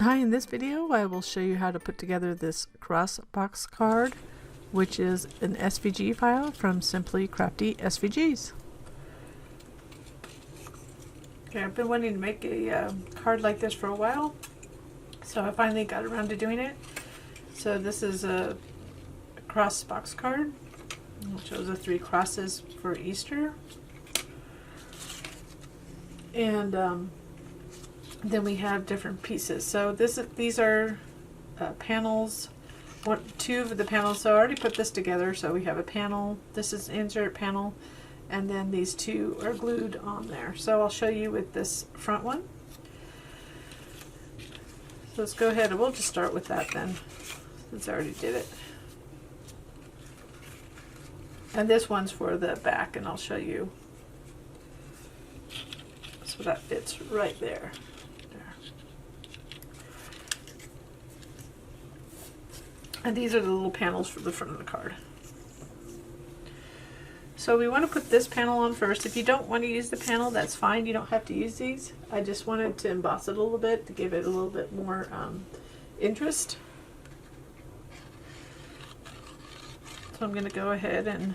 Hi, in this video I will show you how to put together this cross box card, which is an SVG file from Simply Crafty SVGs. Okay, I've been wanting to make a card like this for a while, so I finally got around to doing it. So this is a cross box card. It shows the 3 crosses for Easter. And then we have different pieces. So these are panels. 2 of the panels. So I already put this together. So we have a panel. This is insert panel, and then these 2 are glued on there. So I'll show you with this front one. So let's go ahead and we'll just start with that then, since I already did it. And this one's for the back, and I'll show you. So that fits right there. And these are the little panels for the front of the card. So we want to put this panel on first. If you don't want to use the panel, that's fine. You don't have to use these. I just wanted to emboss it a little bit to give it a little bit more interest. So I'm going to go ahead and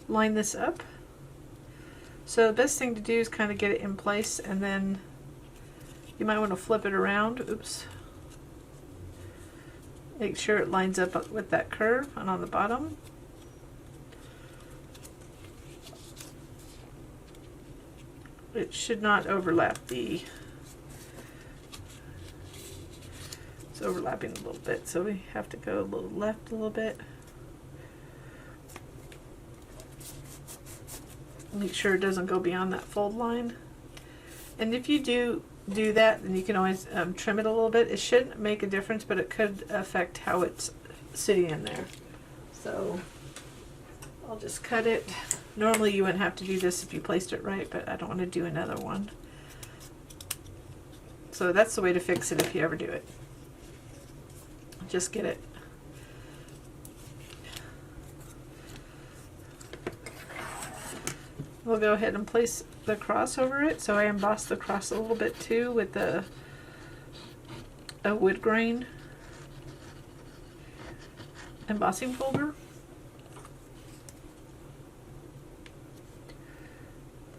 line this up. So the best thing to do is kind of get it in place, and then you might want to flip it around. Oops. Make sure it lines up with that curve and on the bottom. It should not overlap it's overlapping a little bit, so we have to go a little left a little bit. Make sure it doesn't go beyond that fold line. And if you do that, then you can always trim it a little bit. It shouldn't make a difference, but it could affect how it's sitting in there. So I'll just cut it. Normally you wouldn't have to do this if you placed it right, but I don't want to do another one. So that's the way to fix it if you ever do it. Just get it. We'll go ahead and place the cross over it. So I embossed the cross a little bit too with a wood grain embossing folder.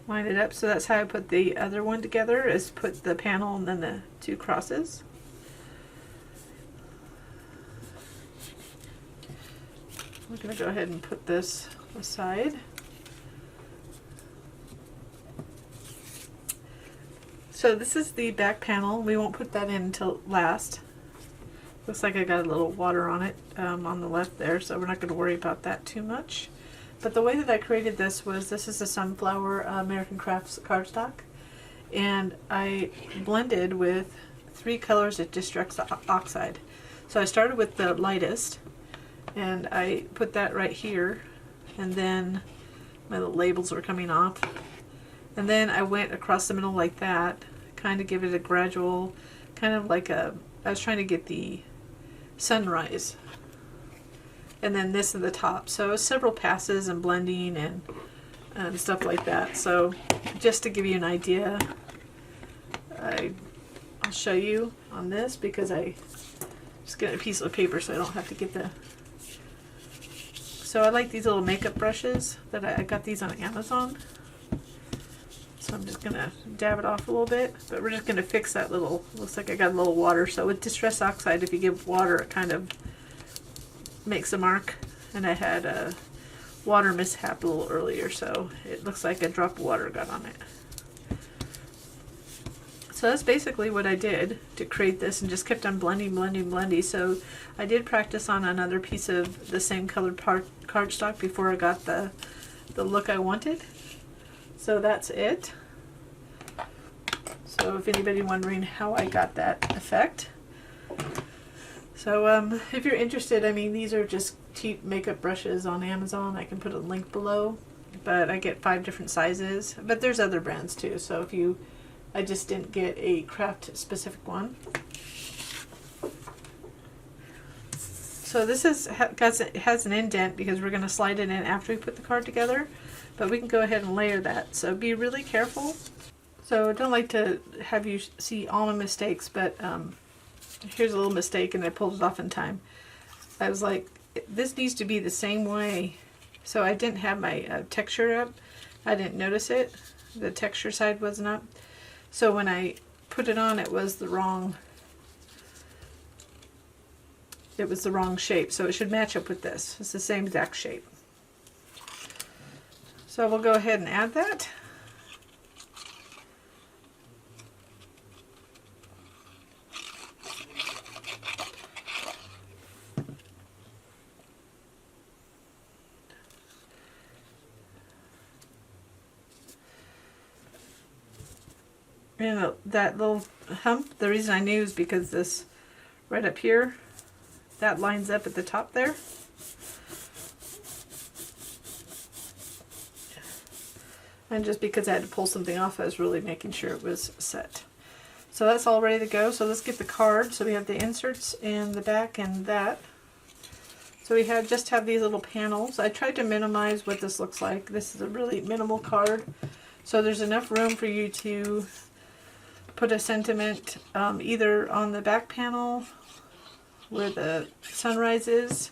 Line it up. So that's how I put the other one together, is put the panel and then the 2 crosses. We're going to go ahead and put this aside. So this is the back panel. We won't put that in until last. Looks like I got a little water on it on the left there, so we're not going to worry about that too much. But the way that I created this was, this is a Sunflower American Crafts cardstock, and I blended with 3 colors of Distress Oxide. So I started with the lightest, and I put that right here, and then my little labels were coming off. And then I went across the middle like that, kind of give it a gradual, kind of like I was trying to get the sunrise. And then this at the top. So it was several passes and blending and stuff like that. So just to give you an idea, I'll show you on this, because I just get a piece of paper so I don't have to get the... So I like these little makeup brushes that I got these on Amazon. So I'm just going to dab it off a little bit, but we're just going to fix that little, looks like I got a little water. So with Distress Oxide, if you give water, it kind of makes a mark. And I had a water mishap a little earlier, so it looks like a drop of water got on it. So that's basically what I did to create this, and just kept on blending. So I did practice on another piece of the same colored cardstock before I got the look I wanted. So that's it. So if anybody wondering how I got that effect. So if you're interested, I mean, these are just cheap makeup brushes on Amazon. I can put a link below, but I get 5 different sizes, but there's other brands too. So if you, I just didn't get a craft specific one. So this has an indent because we're going to slide it in after we put the card together, but we can go ahead and layer that. So be really careful. So I don't like to have you see all my mistakes, but here's a little mistake, and I pulled it off in time. I was like, this needs to be the same way. So I didn't have my texture up. I didn't notice it. The texture side wasn't up. So when I put it on, it was the wrong shape. So it should match up with this. It's the same exact shape. So we'll go ahead and add that. And that little hump, the reason I knew is because this right up here, that lines up at the top there. And just because I had to pull something off, I was really making sure it was set. So that's all ready to go. So let's get the card. So we have the inserts in the back and that. So we just have these little panels. I tried to minimize what this looks like. This is a really minimal card. So there's enough room for you to put a sentiment either on the back panel where the sunrise is,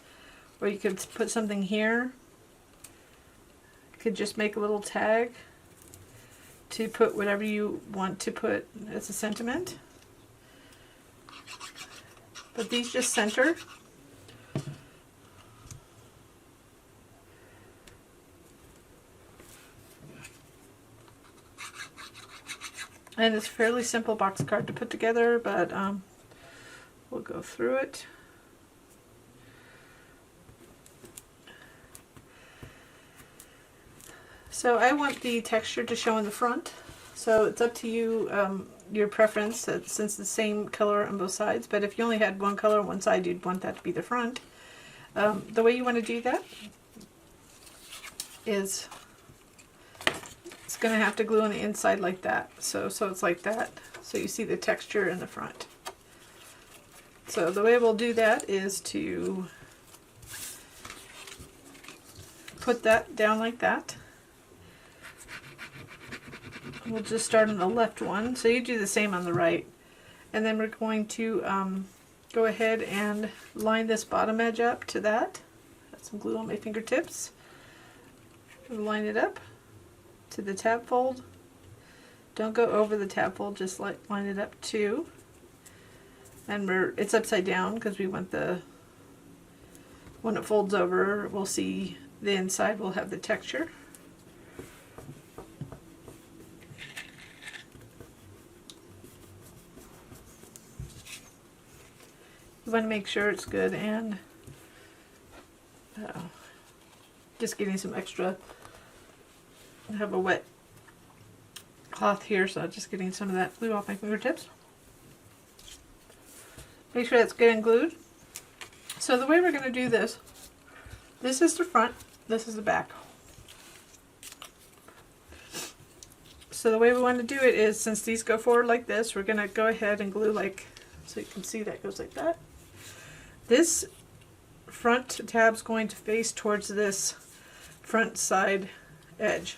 or you could put something here. You could just make a little tag to put whatever you want to put as a sentiment. But these just center. And it's a fairly simple box card to put together, but we'll go through it. So I want the texture to show in the front. So it's up to you, your preference, since it's the same color on both sides. But if you only had one color on one side, you'd want that to be the front. The way you want to do that is it's going to have to glue on the inside like that. So it's like that. So you see the texture in the front. So the way we'll do that is to put that down like that. We'll just start on the left one. So you do the same on the right. And then we're going to go ahead and line this bottom edge up to that. Got some glue on my fingertips. We'll line it up to the tab fold. Don't go over the tab fold, just line it up too. And it's upside down because we want when it folds over, we'll see the inside will have the texture. You want to make sure it's good, and just getting some extra. I have a wet cloth here, so I'm just getting some of that glue off my fingertips. Make sure that's good and glued. So the way we're going to do this is the front, this is the back. So the way we want to do it is, since these go forward like this, we're going to go ahead and glue so you can see that goes like that. This front tab's going to face towards this front side edge.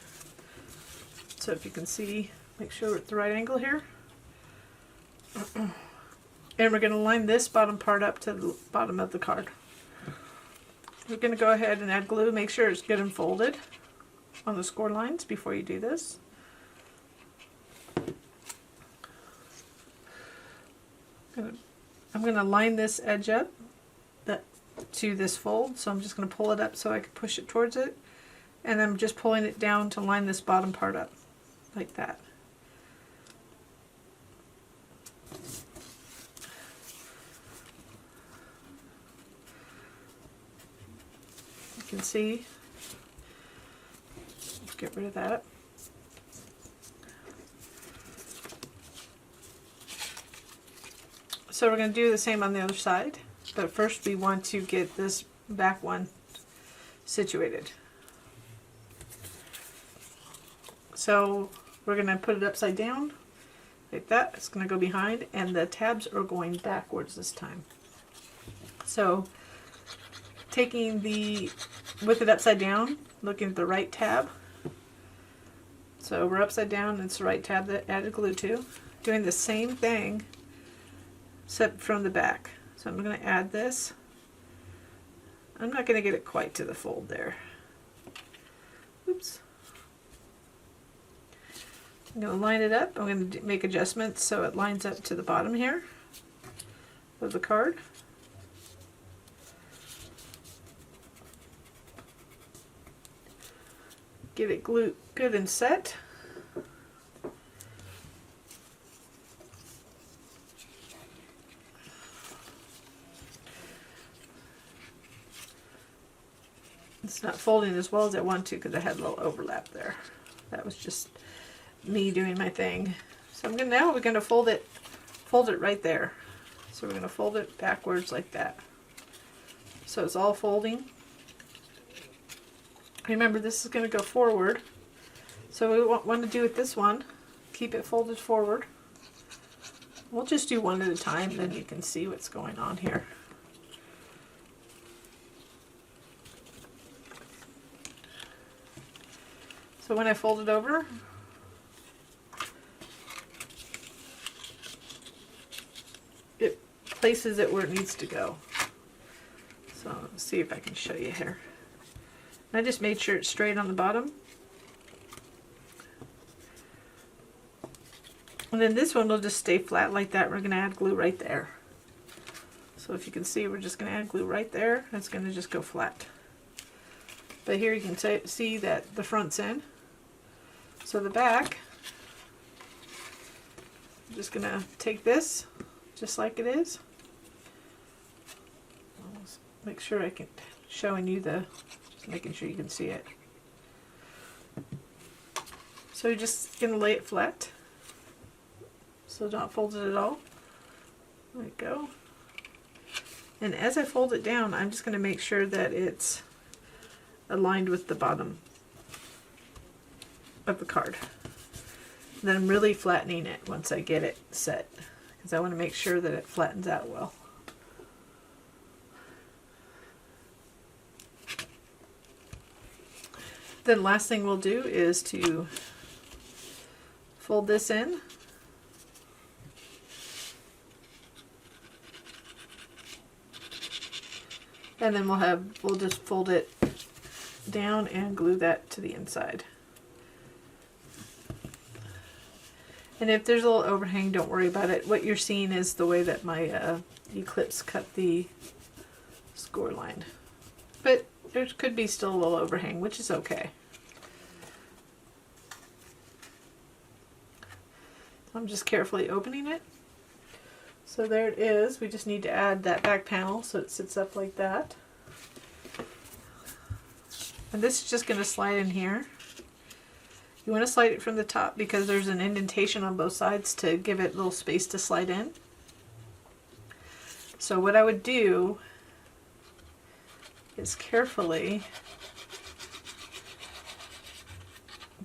So if you can see, make sure we're at the right angle here. And we're going to line this bottom part up to the bottom of the card. We're going to go ahead and add glue. Make sure it's good and folded on the score lines before you do this. I'm going to line this edge up to this fold. So I'm just going to pull it up so I can push it towards it. And I'm just pulling it down to line this bottom part up, like that. You can see. Let's get rid of that. So we're going to do the same on the other side, but first we want to get this back one situated. So we're going to put it upside down like that. It's going to go behind, and the tabs are going backwards this time. So taking with it upside down, looking at the right tab. So we're upside down, and it's the right tab that added glue to. Doing the same thing, except from the back. So I'm going to add this. I'm not going to get it quite to the fold there. Oops. I'm going to line it up. I'm going to make adjustments so it lines up to the bottom here of the card. Get it glued good and set. It's not folding as well as I want to because I had a little overlap there. That was just me doing my thing. So now we're going to fold it right there. So we're going to fold it backwards like that. So it's all folding. Remember, this is going to go forward. So we want to do it this one. Keep it folded forward. We'll just do one at a time, then you can see what's going on here. So when I fold it over, it places it where it needs to go. So let's see if I can show you here. I just made sure it's straight on the bottom. And then this one will just stay flat like that. We're going to add glue right there. So if you can see, we're just going to add glue right there. It's going to just go flat. But here you can see that the front's in. So the back, I'm just going to take this just like it is. I'll make sure I can showing you just making sure you can see it. So you're just going to lay it flat. So don't fold it at all. There we go. And as I fold it down, I'm just going to make sure that it's aligned with the bottom of the card. And then I'm really flattening it once I get it set, because I want to make sure that it flattens out well. Then last thing we'll do is to fold this in. And then we'll just fold it down and glue that to the inside. And if there's a little overhang, don't worry about it. What you're seeing is the way that my Eclipse cut the score line. But there could be still a little overhang, which is okay. I'm just carefully opening it. So there it is. We just need to add that back panel so it sits up like that. And this is just going to slide in here. You want to slide it from the top because there's an indentation on both sides to give it a little space to slide in. So what I would do is carefully,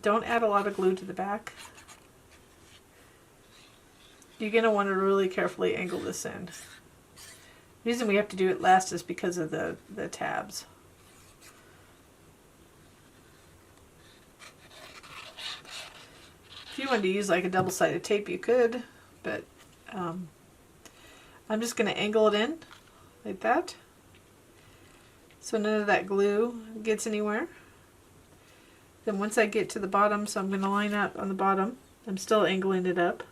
don't add a lot of glue to the back. You're going to want to really carefully angle this in. The reason we have to do it last is because of the tabs. If you wanted to use like a double-sided tape, you could, but I'm just going to angle it in like that, so none of that glue gets anywhere. Then once I get to the bottom, so I'm going to line up on the bottom, I'm still angling it up,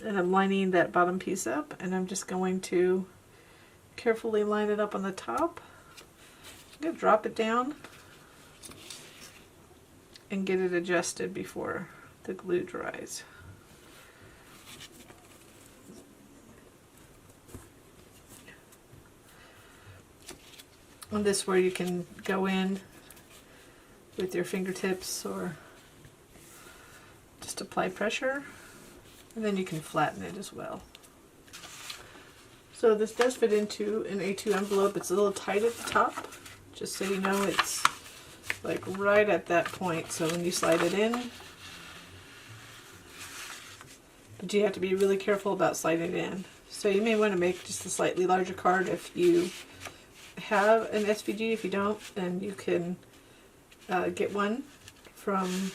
and I'm lining that bottom piece up, and I'm just going to carefully line it up on the top. I'm going to drop it down and get it adjusted before the glue dries. And this is where you can go in with your fingertips or just apply pressure, and then you can flatten it as well. So this does fit into an A2 envelope. It's a little tight at the top, just so you know. It's like right at that point, so when you slide it in, but you have to be really careful about sliding it in. So you may want to make just a slightly larger card if you have an SVG. If you don't, then you can get one from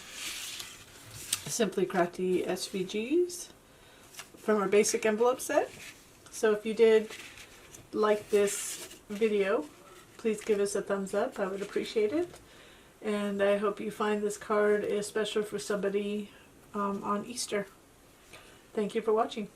Simply Crafty SVGs from our basic envelope set. So if you did like this video, please give us a thumbs up. I would appreciate it. And I hope you find this card is special for somebody on Easter. Thank you for watching.